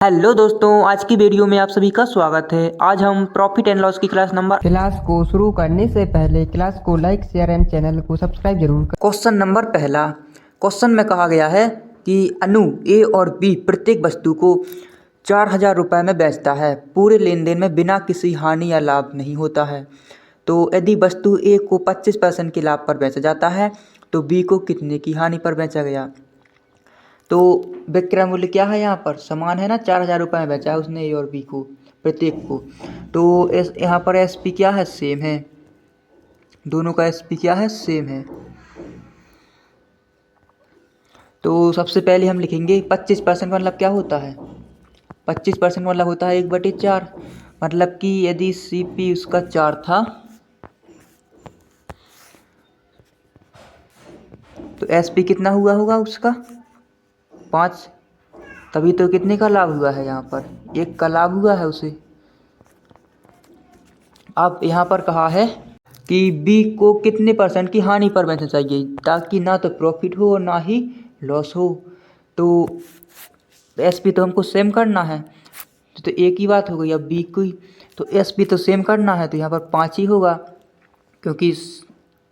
Hello दोस्तों, आज की वीडियो में आप सभी का स्वागत है। आज हम प्रॉफिट एंड लॉस की क्लास को शुरू करने से पहले क्लास को लाइक शेयर एंड चैनल को सब्सक्राइब जरूर करें। क्वेश्चन नंबर पहला। क्वेश्चन में कहा गया है कि अनु ए और बी प्रत्येक वस्तु को 4000 रुपये में बेचता है। पूरे लेन देन में बिना किसी हानि या लाभ नहीं होता है। तो यदि वस्तु ए को 25% के लाभ पर बेचा जाता है तो बी को कितने की हानि पर बेचा गया। तो विक्रय मूल्य क्या है, यहाँ पर समान है ना, 4000 रुपये में बेचा है उसने ए और बी को प्रत्येक को। तो यहाँ पर एस पी क्या है, सेम है, दोनों का एस पी क्या है, सेम है। तो सबसे पहले हम लिखेंगे 25% मतलब क्या होता है, 25% मतलब होता है 1/4। मतलब कि यदि सी पी उसका 4 था तो एस पी कितना हुआ होगा उसका 5। तभी तो कितने का लाभ हुआ है, यहाँ पर 1 का लाभ हुआ है उसे। अब यहाँ पर कहा है कि बी को कितने परसेंट की हानि पर बेचना चाहिए ताकि ना तो प्रॉफिट हो और ना ही लॉस हो। तो एस पी तो हमको सेम करना है, तो एक ही बात हो गई। अब बी की तो एस पी तो सेम करना है, तो यहाँ पर 5 ही होगा क्योंकि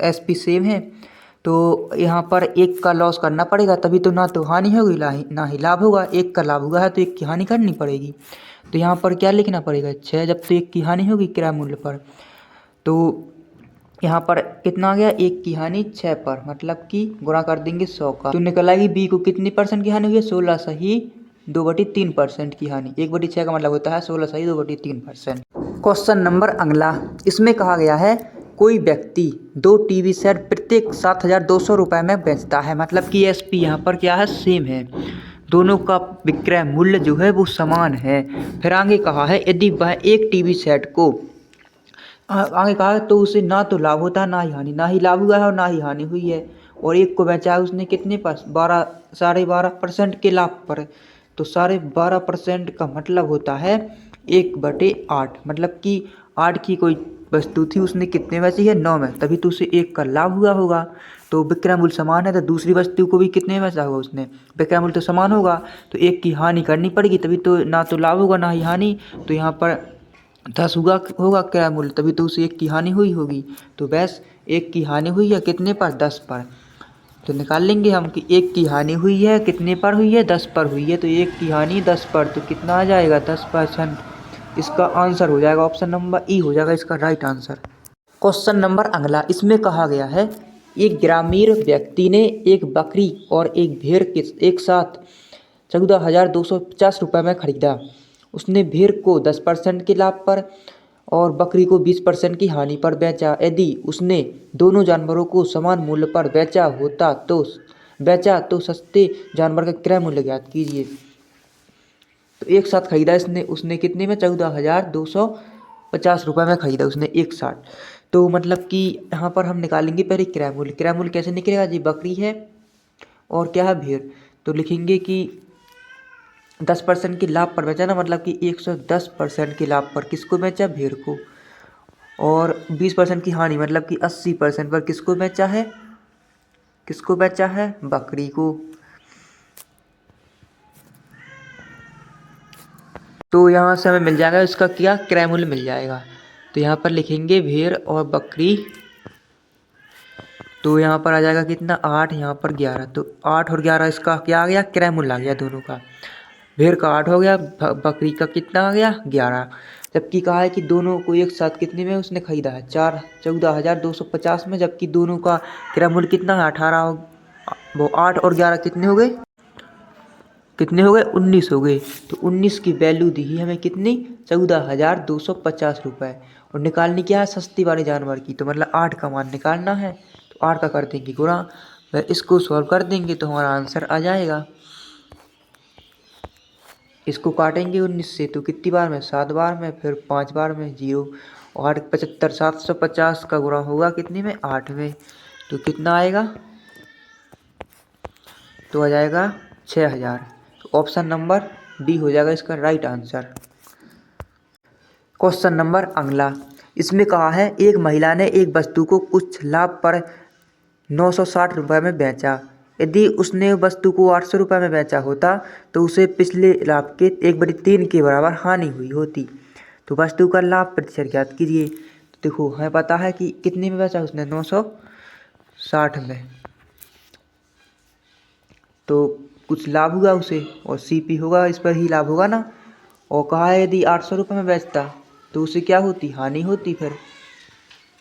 एस पी सेम है। तो यहाँ पर 1 का लॉस करना पड़ेगा, तभी तो ना तो हानि होगी ना ही लाभ होगा। 1 का लाभ हुआ है तो 1 की हानि करनी पड़ेगी। तो यहाँ पर क्या लिखना पड़ेगा, 6, जब तो 1 की हानि होगी क्रय मूल्य पर। तो यहाँ पर कितना आ गया, 1 की हानि 6 पर, मतलब कि गुणा कर देंगे 100 का। तो निकल आएगी बी को कितनी परसेंट की हानि हुई है, 16 सही 2/3% की हानि। 1/6 का मतलब होता है 16 सही 2/3%। क्वेश्चन नंबर अगला। इसमें कहा गया है कोई व्यक्ति 2 टीवी सेट प्रत्येक 7200 रुपये में बेचता है। मतलब कि एस पी यहाँ पर क्या है, सेम है, दोनों का विक्रय मूल्य जो है वो समान है। फिर आगे कहा है यदि वह एक टीवी सेट को आगे कहा है तो उसे ना तो लाभ होता है ना ही हानि, ना ही लाभ हुआ है और ना ही हानि हुई है। और 1 को बेचा है उसने कितने पर, 12.5% के लाभ पर। तो 12.5% का मतलब होता है 1/8। मतलब कि 8 की कोई वस्तु थी, उसने कितने बेची है, 9 में, तभी तो उसे 1 का लाभ हुआ होगा। तो विक्रय मूल्य समान है तो दूसरी वस्तु को भी कितने में बेचा होगा उसने, विक्रय मूल्य तो समान होगा, तो 1 की हानि करनी पड़ेगी, तभी तो ना तो लाभ होगा ना ही हानि। तो यहाँ पर 10 होगा क्रय मूल्य, तभी तो उसे 1 की हानि हुई होगी। तो बस 1 की हानि हुई है कितने पर, 10 पर। तो निकाल लेंगे हम कि 1 की हानि हुई है कितने पर हुई है, 10 पर हुई है। तो 1 की हानि 10 पर, तो कितना आ जाएगा, 10%। इसका आंसर हो जाएगा ऑप्शन नंबर ई हो जाएगा इसका राइट आंसर। क्वेश्चन नंबर अगला। इसमें कहा गया है एक ग्रामीण व्यक्ति ने एक बकरी और एक भेड़ के एक साथ 14,250 रुपये में खरीदा। उसने भेड़ को 10% के लाभ पर और बकरी को 20% की हानि पर बेचा। यदि उसने दोनों जानवरों को समान मूल्य पर बेचा तो सस्ते जानवर का क्रय मूल्य ज्ञात कीजिए। तो एक साथ खरीदा इसने, उसने कितने में, 14,250 रुपये में खरीदा उसने एक साथ। तो मतलब कि यहाँ पर हम निकालेंगे पहले क्रय मूल्य। क्रय मूल्य कैसे निकलेगा जी, बकरी है और क्या है, भेड़। तो लिखेंगे कि 10% के लाभ पर बेचा ना, मतलब कि 110% के लाभ पर किसको बेचा, भेड़ को। और 20% की हानि मतलब कि 80% पर किसको बेचा है, बकरी को। तो यहाँ से हमें मिल जाएगा इसका क्या, क्रय मूल्य मिल जाएगा। तो यहाँ पर लिखेंगे भेड़ और बकरी। तो यहाँ पर आ जाएगा कितना, 8, यहाँ पर 11। तो 8 और 11 इसका क्या आ गया, क्रय मूल्य आ गया दोनों का। भेड़ का 8 हो गया, बकरी का कितना आ गया, 11। जबकि कहा है कि दोनों को एक साथ कितने में उसने खरीदा है, 14,250 में। जबकि दोनों का क्रय मूल्य कितना है, 18। वो 8 और 11 कितने हो गए, 19 हो गए। तो 19 की वैल्यू दी है हमें कितनी, 14,250 रुपये। और निकालनी क्या है, सस्ती वाले जानवर की। तो मतलब 8 का मान निकालना है, तो 8 का कर देंगे गुणा, फिर इसको सॉल्व कर देंगे तो हमारा आंसर आ जाएगा। इसको काटेंगे 19 से तो कितनी बार में, 7 बार में, फिर 5 बार में 0। और 8 75, 750 का गुणा होगा कितने में, 8 में। तो कितना आएगा, तो आ जाएगा 6,000। तो ऑप्शन नंबर डी हो जाएगा इसका राइट आंसर। क्वेश्चन नंबर अगला। इसमें कहा है एक महिला ने एक वस्तु को कुछ लाभ पर 960 रुपये में बेचा। यदि उसने वस्तु को 800 रुपये में बेचा होता तो उसे पिछले लाभ के 1/3 के बराबर हानि हुई होती। तो वस्तु का लाभ प्रतिशत ज्ञात कीजिए। तो देखो हमें पता है कि कितने में बेचा उसने 960 में, तो कुछ लाभ हुआ उसे और सीपी होगा, इस पर ही लाभ होगा ना। और कहा है यदि 800 रुपये में बेचता तो उसे क्या होती, हानि होती। फिर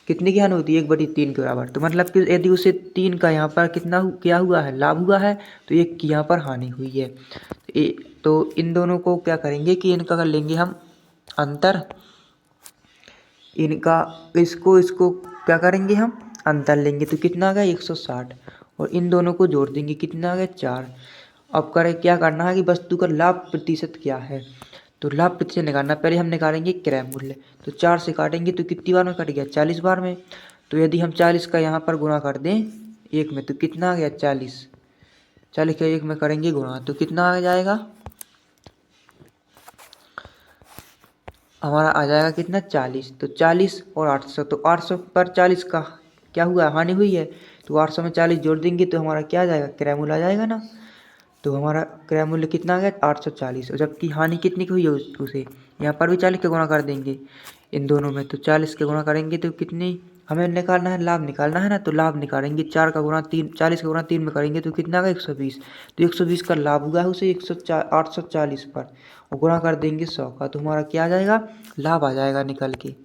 कितने की हानि होती है, 1/3 के बराबर। तो मतलब कि यदि उसे 3 का यहाँ पर कितना क्या हुआ है, लाभ हुआ है, तो 1 की यहाँ पर हानि हुई है। तो इन दोनों को क्या करेंगे कि इनका कर लेंगे हम अंतर, इनका इसको इसको क्या करेंगे हम अंतर लेंगे। तो कितना आ गया 160 और इन दोनों को जोड़ देंगे, कितना आ गया 4। अब करें क्या करना है कि वस्तु का लाभ प्रतिशत क्या है। तो लाभ प्रतिशत निकालना, पहले हम निकालेंगे क्रय मूल्य। तो 4 से काटेंगे तो कितनी बार में कट गया, 40 बार में। तो यदि हम 40 का यहाँ पर गुणा कर दें 1 में तो कितना आ गया 40 का 1 में करेंगे गुणा तो कितना आ जाएगा, हमारा आ जाएगा कितना 40। तो 40 और 800, तो 800 पर 40 का क्या हुआ, हानि हुई है। तो 800 में 40 जोड़ देंगे तो हमारा क्या आ जाएगा, क्रय मूल्य आ जाएगा ना। तो हमारा क्रय मूल्य कितना आ गया 840, और जबकि हानि कितनी की हुई है उसे, यहाँ पर भी 40 के गुणा कर देंगे इन दोनों में। तो 40 के गुणा करेंगे तो कितनी हमें निकालना है, लाभ निकालना है ना। तो लाभ निकालेंगे 4 का गुणा 3, 40 का गुणा 3 में करेंगे तो कितना आ गया 120। तो 120 का लाभ हुआ है उसे 840 पर, और गुणा कर देंगे 100 का, तो हमारा क्या आ जाएगा, लाभ आ जाएगा निकल के।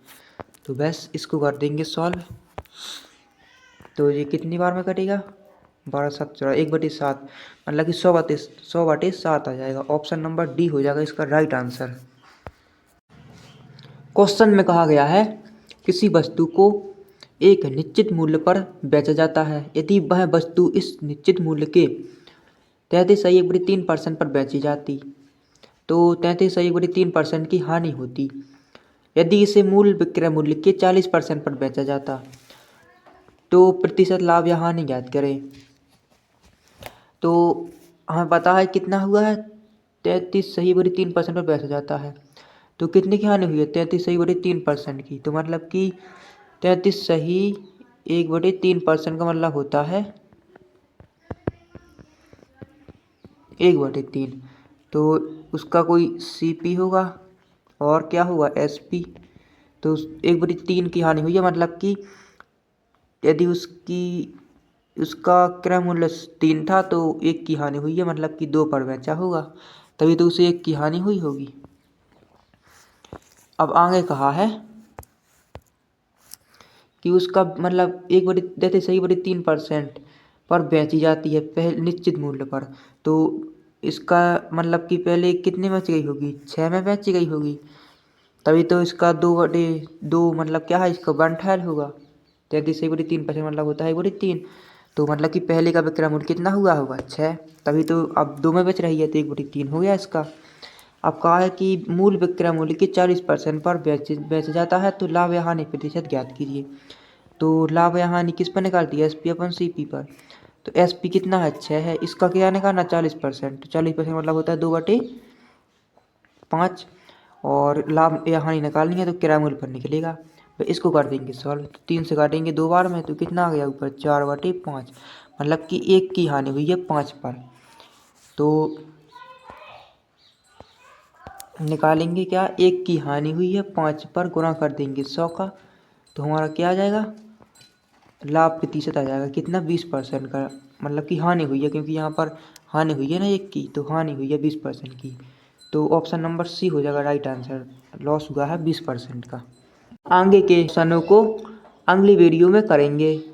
तो बस इसको कर देंगे सॉल्व। तो ये कितनी बार में कटेगा, 12×7 = 1/7, मतलब कि 100/7 आ जाएगा। ऑप्शन नंबर डी हो जाएगा इसका राइट आंसर। क्वेश्चन में कहा गया है किसी वस्तु को एक निश्चित मूल्य पर बेचा जाता है, यदि वह वस्तु इस निश्चित मूल्य के 33.3% पर बेची जाती तो 33.3% की हानि होती। यदि इसे मूल विक्रय मूल्य के 40% पर बेचा जाता तो प्रतिशत लाभ या हानि ज्ञात करें। तो हमें पता है कितना हुआ है, 33.3% पर बेचा जाता है, तो कितने की हानि हुई है, 33.3% की। तो मतलब कि 33.1/3% का मतलब होता है 1/3। तो उसका कोई सीपी होगा और क्या होगा एसपी। तो 1/3 की हानि हुई है, मतलब कि यदि उसका क्रय मूल्य 3 था तो 1 की हानि हुई है, मतलब कि 2 पर बेचा होगा, तभी तो उसे 1 की हानि हुई होगी। अब आगे कहा है कि उसका मतलब 1/3% पर बेची जाती है पहले निश्चित मूल्य पर। तो इसका मतलब कि पहले कितने में बेची गई होगी, 6 में बेची गई होगी, तभी तो इसका 2/2 मतलब क्या है, इसका 1/2 होगा। 33.3% मतलब होता है 1/3। तो मतलब कि पहले का विक्रय मूल्य कितना हुआ होगा 6, तभी तो अब 2 में बेच रही है तो 1/3 हो गया इसका। अब कहा है कि मूल विक्रय मूल्य के 40% पर बेचा जाता है तो लाभ या हानि प्रतिशत ज्ञात कीजिए। तो लाभ या हानि किस पर निकालती है, एसपी अपन सीपी पर। तो एसपी कितना है 6 है, इसका क्या निकालना 40%। तो 40% मतलब होता है 2/5, और लाभ या हानि निकालनी है तो किराया मूल्य पर निकलेगा। तो इसको कर देंगे सॉल्व। तो 3 से काटेंगे 2 बार में तो कितना आ गया ऊपर 4/5, मतलब कि 1 की हानि हुई है 5 पर। तो निकालेंगे क्या, 1 की हानि हुई है 5 पर, गुणा कर देंगे 100 का, तो हमारा क्या आ जाएगा, लाभ प्रतिशत आ जाएगा कितना 20% का, मतलब कि हानि हुई है, क्योंकि यहाँ पर हानि हुई है ना 1 की, तो हानि हुई है 20% की। तो ऑप्शन नंबर सी हो जाएगा राइट आंसर, लॉस हुआ है 20% का। आगे के क्वेश्चनों को अगली वीडियो में करेंगे।